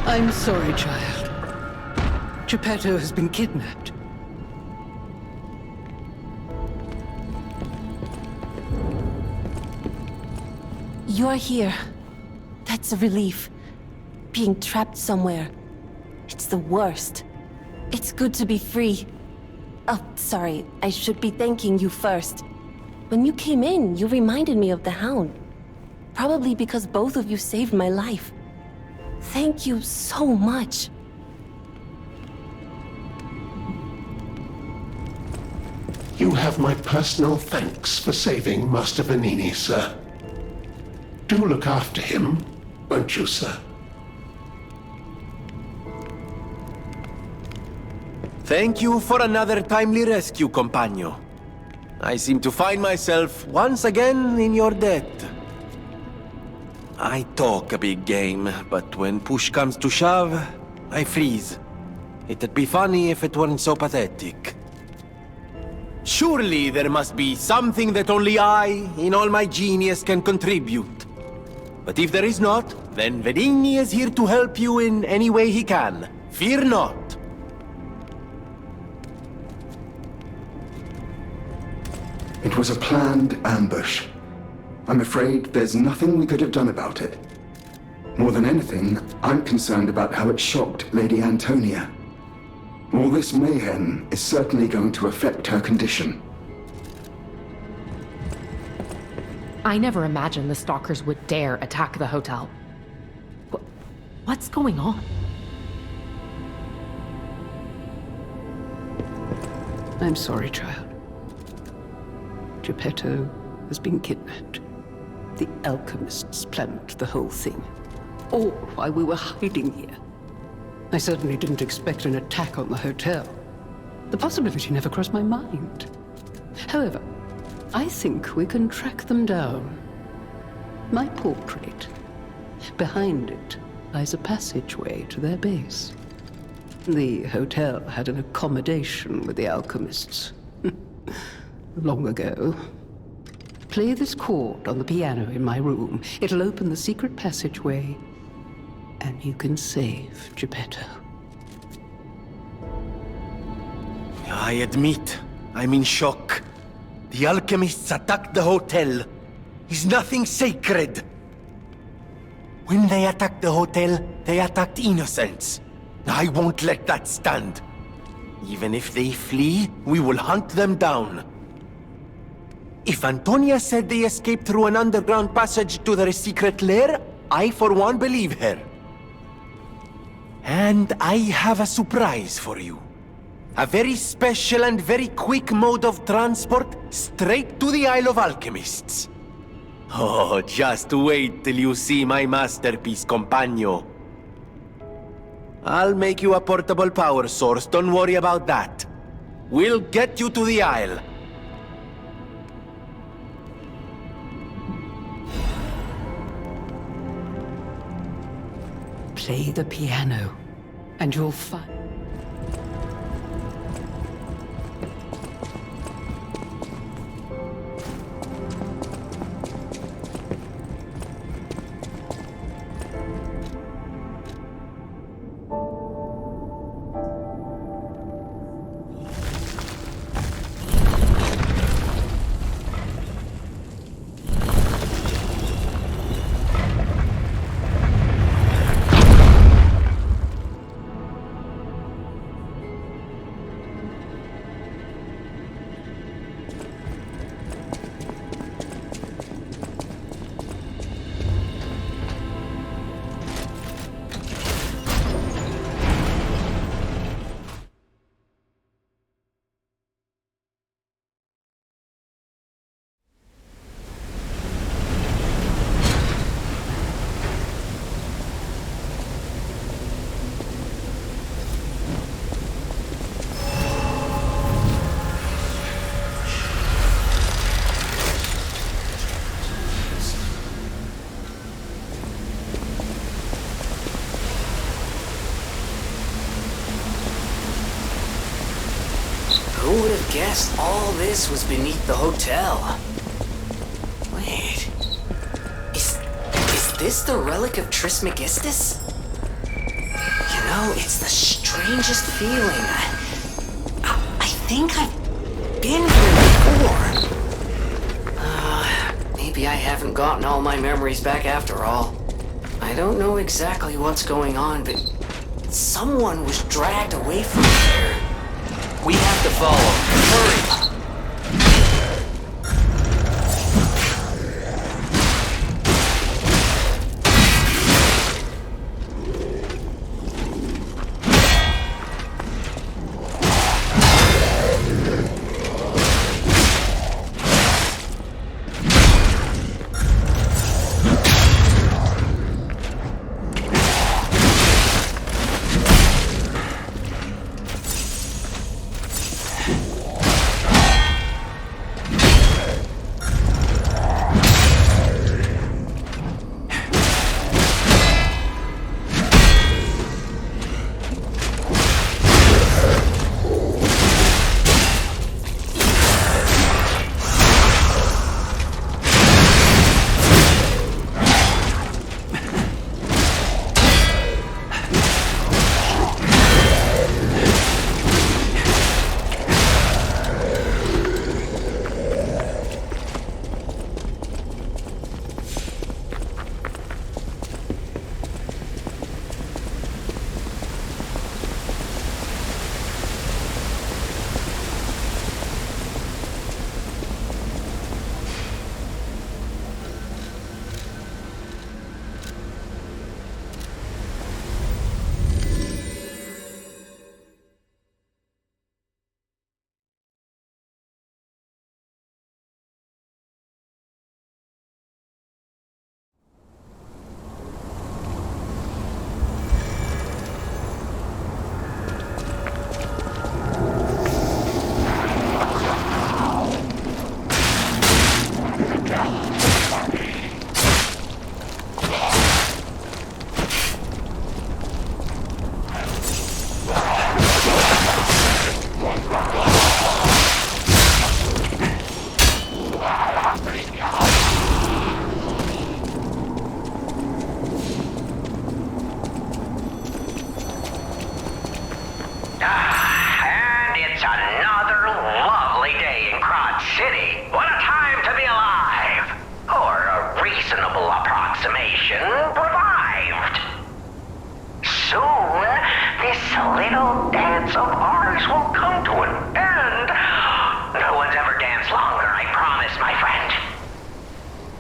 I'm sorry, child. Geppetto has been kidnapped. You're here. That's a relief. Being trapped somewhere. It's the worst. It's good to be free. Oh, sorry. I should be thanking you first. When you came in, you reminded me of the Hound. Probably because both of you saved my life. Thank you so much. You have my personal thanks for saving Master Vanini, sir. Do look after him, won't you, sir? Thank you for another timely rescue, compagno. I seem to find myself once again in your debt. I talk a big game, but when push comes to shove, I freeze. It'd be funny if it weren't so pathetic. Surely there must be something that only I, in all my genius, can contribute. But if there is not, then Vanini is here to help you in any way he can. Fear not. It was a planned ambush. I'm afraid there's nothing we could have done about it. More than anything, I'm concerned about how it shocked Lady Antonia. All this mayhem is certainly going to affect her condition. I never imagined the stalkers would dare attack the hotel. What's going on? I'm sorry, child. Geppetto has been kidnapped. The alchemists planned the whole thing. All while we were hiding here. I certainly didn't expect an attack on the hotel. The possibility never crossed my mind. However, I think we can track them down. My portrait. Behind it lies a passageway to their base. The hotel had an accommodation with the alchemists. Long ago. Play this chord on the piano in my room. It'll open the secret passageway, and you can save Geppetto. I admit, I'm in shock. The alchemists attacked the hotel. Is nothing sacred? When they attacked the hotel, they attacked innocents. I won't let that stand. Even if they flee, we will hunt them down. If Antonia said they escaped through an underground passage to their secret lair, I for one believe her. And I have a surprise for you. A very special and very quick mode of transport straight to the Isle of Alchemists. Oh, just wait till you see my masterpiece, compagno. I'll make you a portable power source, don't worry about that. We'll get you to the Isle. Play the piano, and you'll find... Who would have guessed all this was beneath the hotel? Wait... Is this the relic of Trismegistus? You know, it's the strangest feeling. I think I've been here before. Maybe I haven't gotten all my memories back after all. I don't know exactly what's going on, but someone was dragged away from here. We have to follow. Hurry!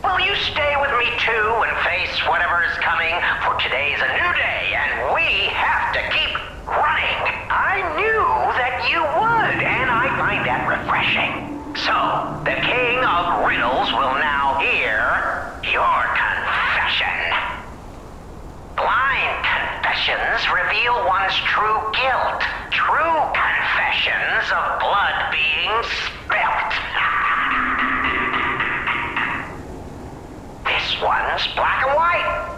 Will you stay with me too and face whatever is coming? For today's a new day, and we have to keep running. I knew that you would, and I find that refreshing. So, the King of Riddles will now hear your confession. Blind confessions reveal one's true guilt. True confessions of blood being spilt. This one's black and white.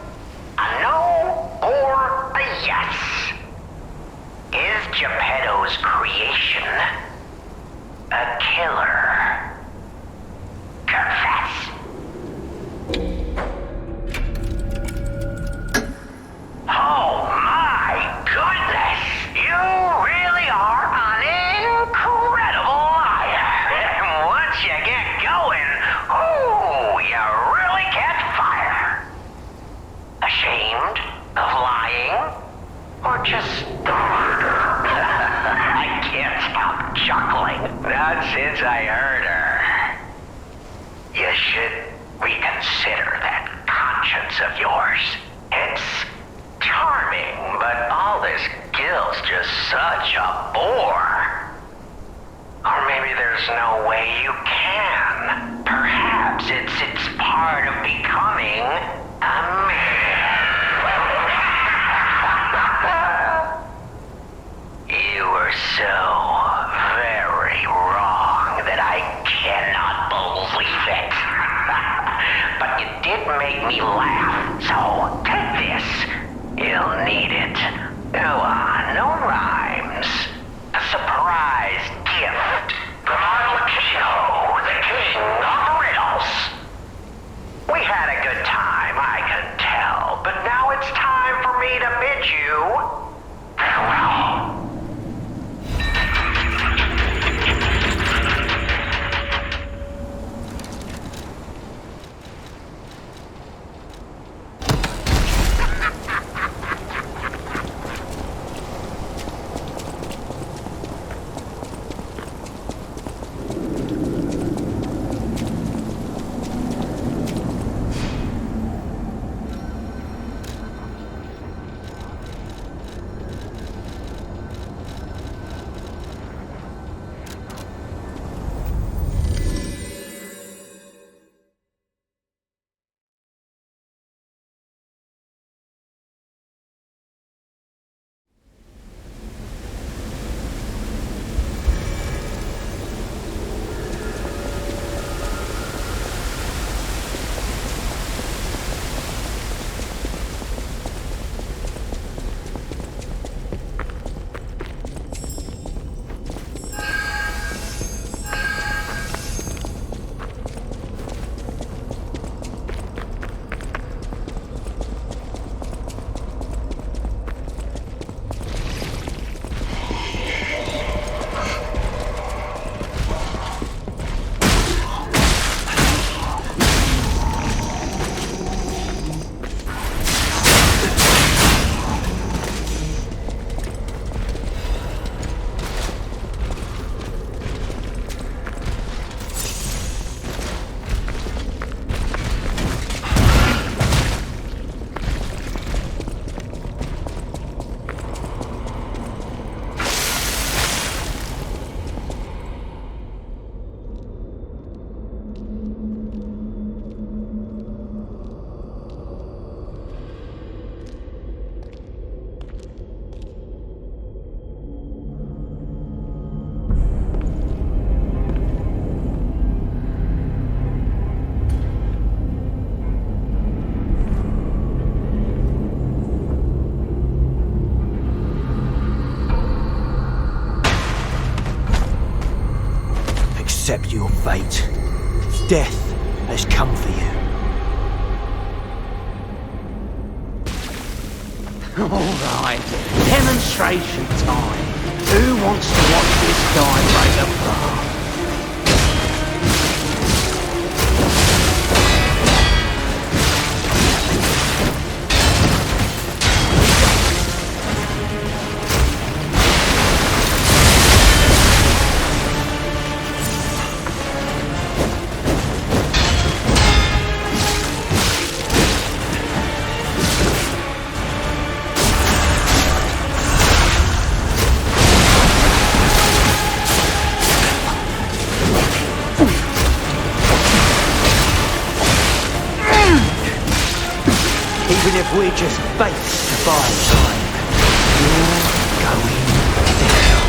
A no or a yes. Is Geppetto's creation a killer? Confess. Oh my goodness! You really are an incredible liar. And once you get going, ooh, you really catch fire. Ashamed of lying? Or just the murder? I can't stop chuckling. Not since I heard her. You should reconsider that conscience of yours. It's charming, but all this guilt's just such a bore. Or maybe there's no way you can. Perhaps it's part of becoming a man. You were so very wrong that I cannot believe it. But you did make me laugh, so take this. You'll need it. Go on, no rhymes. A surprise gift from our Joe, the King of Riddles. We had a good time, I can tell, but now it's time for me to bid you farewell. Accept your fate. Death has come for you. Alright, demonstration time. Who wants to watch this guy break apart? Even if we're just bait to buy time, you're going down.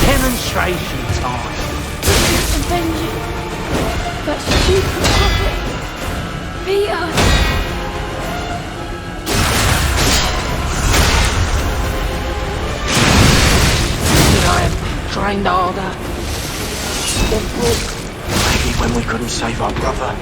Demonstration time. Avenge you. That stupid puppet. Peter. Should I have trained harder? Maybe when we couldn't save our brother,